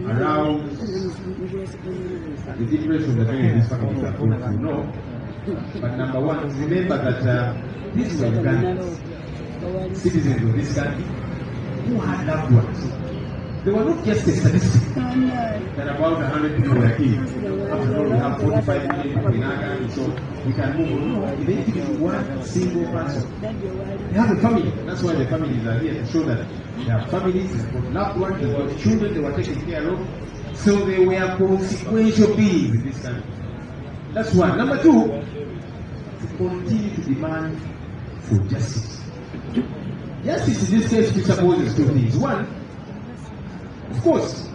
around the difference from the very these families are going to know. But number one, remember that these were Ugandans, citizens of this country, who had loved ones. They were not just a statistic that about 100 people were killed. After all, we have 45 million people in our country, so we can move on. They need to be one single person. They have a family. That's why the families are here, to show that they have families, they've got loved ones, they've got children they were taken care of. So they were consequential beings in this country. That's one. Number two, to continue to demand for justice. Justice in this case presupposes two things. One, of course,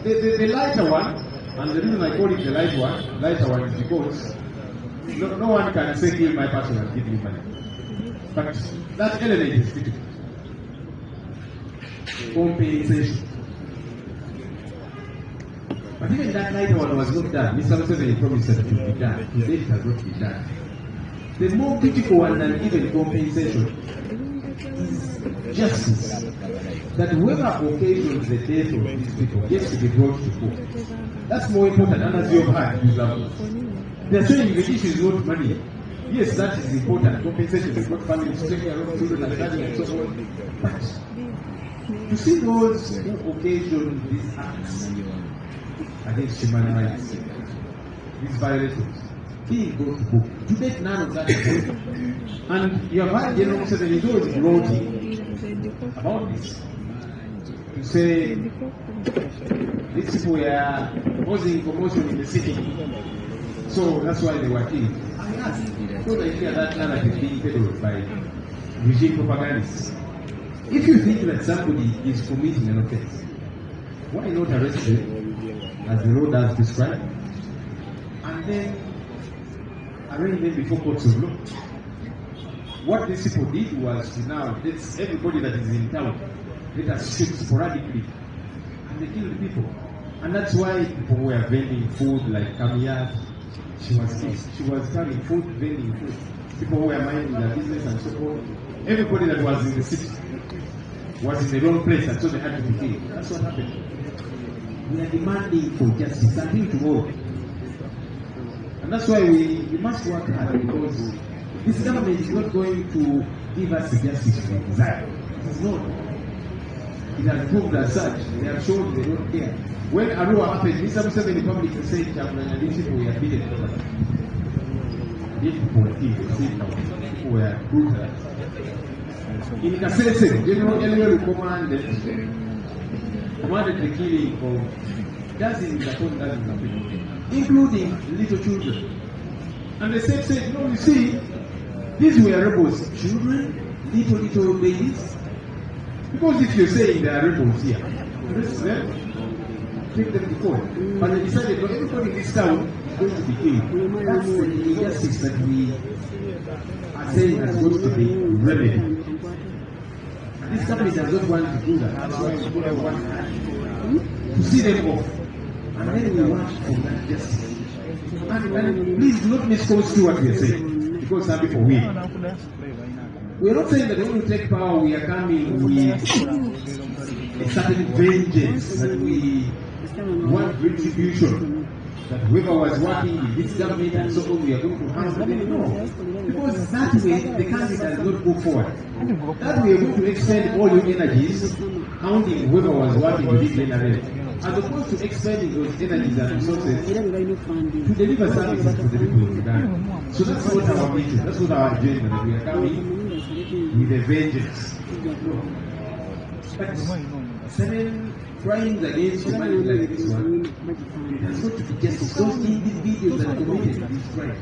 the lighter one, and the reason I call it the lighter one is because no one can say kill my person and give me money. But that element is critical. Compensation. But even that lighter one was not done. Mr. Museveni promised that it would be done. Today it has not been done. The more critical one than even compensation is justice. That whoever occasions the death of these people gets to be brought to court. That's more important than as you have had these levels. They're saying the issue is not money. Yes, that is important. Compensation, they've got families to take care of children and studying and so on. But to see those who occasion these acts against human rights, these violations, being brought to book. To date, none of that is going. And you have had General Museveni always gloating about this. To say these people were causing commotion in the city, so that's why they were killed. I asked, don't I hear that narrative being peddled by regime propagandists? If you think that somebody is committing an offense, why not arrest them, as the law does prescribe, and then arraign them before courts of law? What these people did was to now, let's everybody that is in town, let us shoot sporadically, and they killed people. And that's why people were vending food like Kamiyat. She was carrying food, vending food. People were minding their business and so on. Everybody that was in the city was in the wrong place, and so they had to be killed. That's what happened. We are demanding for justice until tomorrow. And that's why we must work hard, because this government is not going to give us the justice we desire. It is not. It has proved as such. They have shown they don't care. When Arua happened, Mr. Museveni publicly said that these people were beaten. These people were killed. People were brutalized. In Kasese, General Eliel commanded the killing of dozens upon dozens of people, including little children. And the state said, no, you see, these were rebels, children, little babies. Because if you're saying there are rebels here, arrest them, take them to court. But they decided that everybody in this town is going to be killed. That's the injustice that we are saying has got to be remedied. And this company does not want to do that. That's why we put out one hand to see them off. And then we want for that justice. And please do not misconstrue what we are saying, because some people win. We are not saying that when we take power, we are coming with a certain vengeance, that we want retribution, that whoever was working with this government and so on, we are going to handle them. No. Because that way, the country does not go forward. That way, you're going to expend all your energies counting whoever was working with this NRL, as opposed to expending those energies and resources to deliver services to the people of Uganda. So that's what our mission, that's what our agenda, that we are coming with a vengeance. But certain crimes against humanity like this one, that's not to be justice. Those individuals that committed these crimes,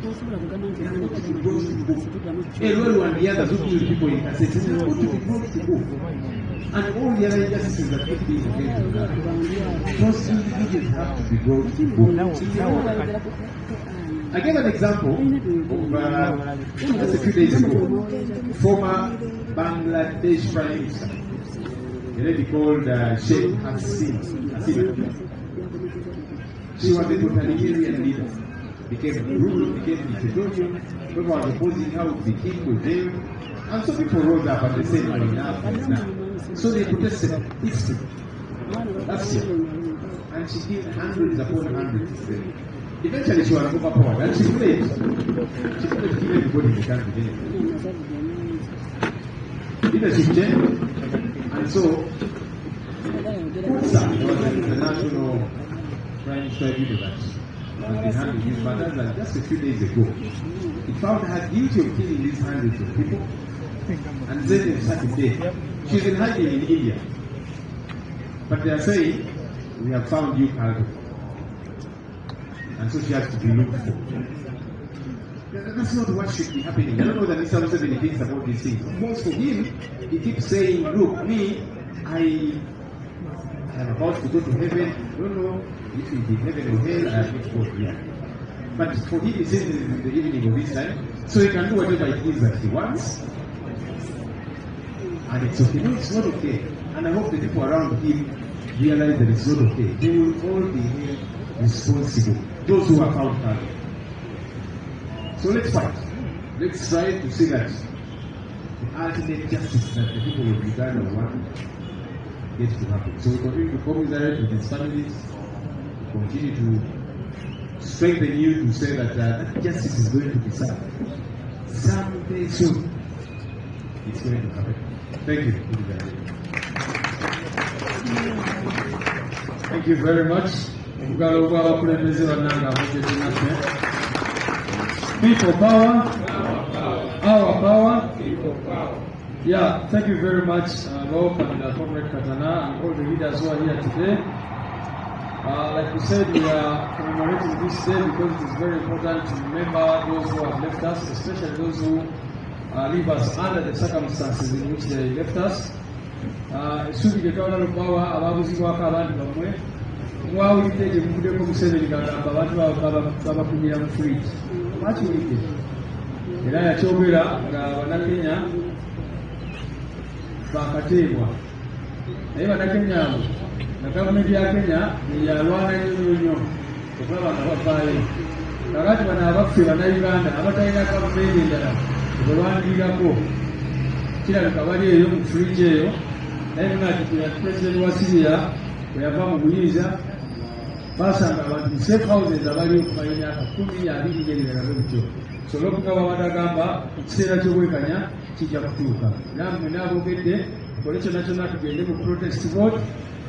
they are not to be brought to book. Elwelu and the others who killed people in Kasese, they are not to be brought to book. And all the other injustices that keep being committed, those individuals have to be brought to book. I gave an example of just a few days ago, former Bangladesh Prime Minister, a lady called Sheikh Hasina. She was a totalitarian leader, became ruler, became dictatorial. People was opposing her would be killed with jail. And so people rose up and they said, no, enough is now. So they protested peacefully. last year. And she did hundreds upon hundreds. Eventually she was overpowered and she couldn't give everybody the country. Leadership changed, and so Kutsa was the international crime tribunal that has been handling his murders, and just a few days ago it found her guilty of killing these hundreds of people and sentenced her to death. She's in hiding in India, but they are saying, we have found you culpable. And so she has to be looked for. That's not what should be happening. I don't know that Mr. Museveni thinks about these things. Of course, for him, he keeps saying, look, me, I am about to go to heaven. I don't know if it is heaven or hell, I have not got here. But for him, he says it is in the evening of his time, so he can do whatever it is that he wants. And it's okay. No, it's not okay. And I hope the people around him realize that it's not okay. They will all be held responsible, those who are found culpable. So let's fight. Let's try to see that the ultimate justice that the people of Uganda want gets to happen. So we continue to commiserate with his families, continue to strengthen you to say that that justice is going to be served. Someday soon, it's going to happen. Thank you. Thank you very much. People power, our power. Yeah, thank you very much, Rob and Comrade Katana and all the leaders who are here today. Like we said, we are commemorating this day because it is very important to remember those who have left us, especially those who leave us under the circumstances in which they left us. Esubire twagala okubawa ababuzibwako abantu bamwe mwawulidde gye muvuddeko Museveni gagamba abantu babakunyira mu fridge. Bakiwulidde era yakyogera nga bannakenya bakateebwa, naye bannakenya abo nga gavumenti ya Kenya yalwana nnyo okulaba nga bavaayo. Kakati bano abaffe bannayuganda abatalina gavumenti endala ebbalwanirirako kirabika bali eyo mu fridge eyo. Naye munakitira pulezidenti wa Syria bwe yava mu buyinza basanga abantu mu safe houses abali okumanya emyaka 10-20 n'ebirala bwebityo. So olwokugaba badagamba ekiseera ky'obwekanya kijja kutuuka. Era mmwe n'aboogedde tukole kyonna kyonna tugende mu protest vote,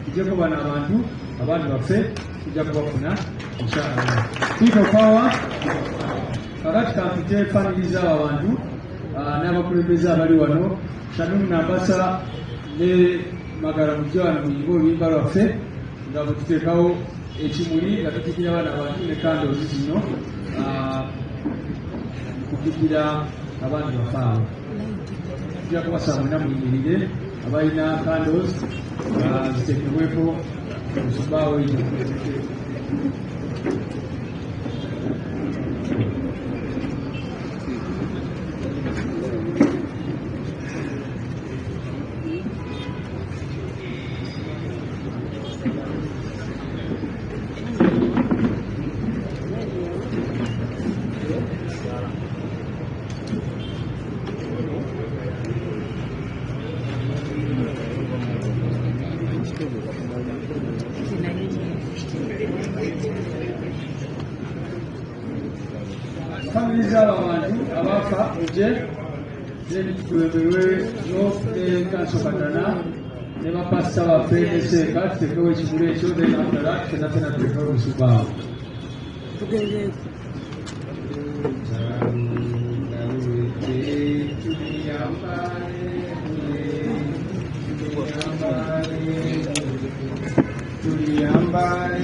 tujjeko bano abantu baffe tujja kubafuna inshallah. People power. Kakati kampite family z'abo abantu n'abakulembeze abali wano, Shanum Nambasa ne Magara Mujwana muyimba oluyimba lwaffe nga bwe tuteekawo ekimuli nga tutikira abaana abantu ne candles zino kutikira abantu baffe abo. Tujja kubasaba mwenna muyimirire abalina candles ziteekebweko kusubaawo ekyo. Family z'abo abantu abafa uje tukulemberwe n'Kanso Katana ne bapasita baffe ne Seeka tuteekewo ekimuli ekyo then after that ffenna tuteekewo obusubbaawo. Tuliyambala,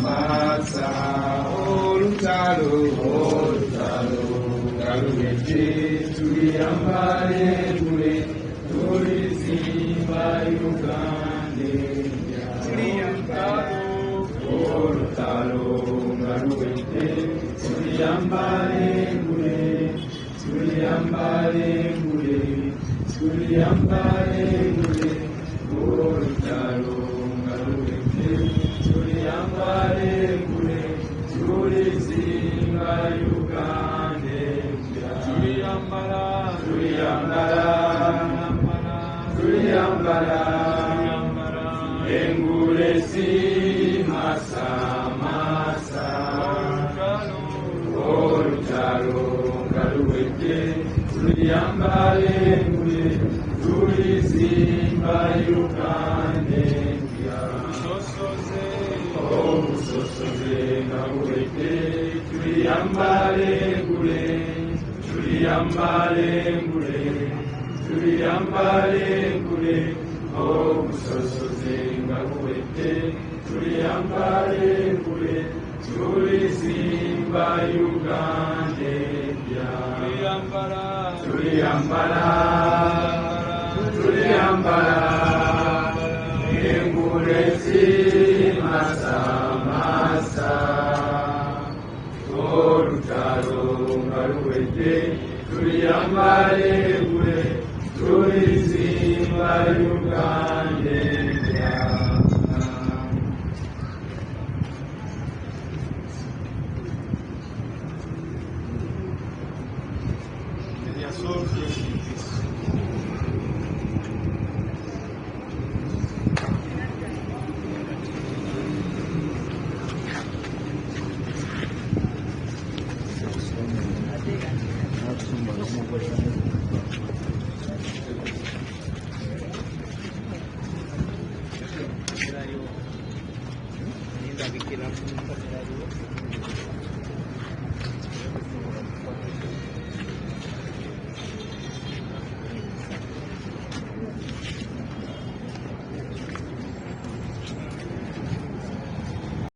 masa olutalo galuwedde tuliyambale gule tulizimba Uganda olutalo galuwedde tuliyambale gule tuliyambale gule tuliyambale gule olutalo galuwedde tuliyambale gule tulizimba Uganda tuliyambala engulesi masa olutalo galuwedde tuliyambale engule tulizimba Uganda obusosoze galuwedde tuliyambale engule tuliyambale engule tuliyambale engule obusosoze galuwedde tuliyambale engule tulizimba Uganda tuliyambala engule zimasa olutalo galuwedde tuliyambale engule tulizimba Uganda